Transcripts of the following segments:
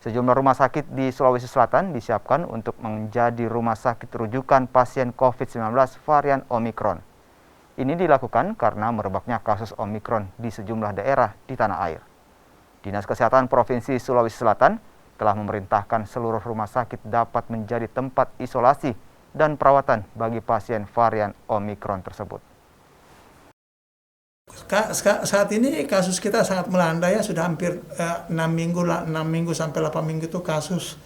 Sejumlah rumah sakit di Sulawesi Selatan disiapkan untuk menjadi rumah sakit rujukan pasien COVID-19 varian Omikron. Ini dilakukan karena merebaknya kasus Omikron di sejumlah daerah di tanah air. Dinas Kesehatan Provinsi Sulawesi Selatan telah memerintahkan seluruh rumah sakit dapat menjadi tempat isolasi dan perawatan bagi pasien varian Omikron tersebut. Saat ini kasus kita sangat melanda ya, sudah hampir 6 minggu sampai 8 minggu itu kasus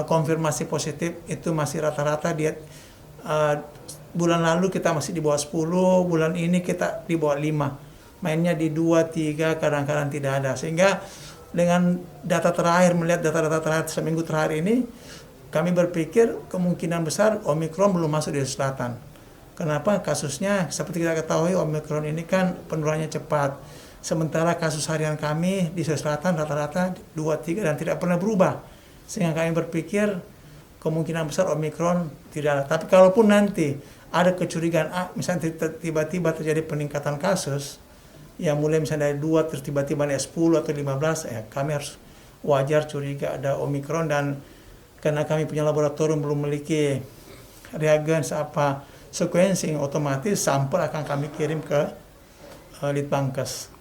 konfirmasi positif itu masih rata-rata dia bulan lalu kita masih di bawah 10, bulan ini kita di bawah 5. Mainnya di 2, 3, kadang-kadang tidak ada. Sehingga dengan data terakhir, melihat data-data terakhir seminggu terakhir ini, kami berpikir kemungkinan besar Omikron belum masuk di selatan. Kenapa? Kasusnya seperti kita ketahui Omikron ini kan penularannya cepat. Sementara kasus harian kami di Sulawesi Selatan rata-rata 2, 3 dan tidak pernah berubah. Sehingga kami berpikir kemungkinan besar Omikron tidak ada. Tapi kalaupun nanti ada kecurigaan, misalnya tiba-tiba terjadi peningkatan kasus, yang mulai misalnya dari 2 terus tiba-tiba naik 10 atau 15, kami harus wajar curiga ada Omikron, dan karena kami punya laboratorium belum memiliki reagens sequencing, otomatis sampel akan kami kirim ke Litbangkes.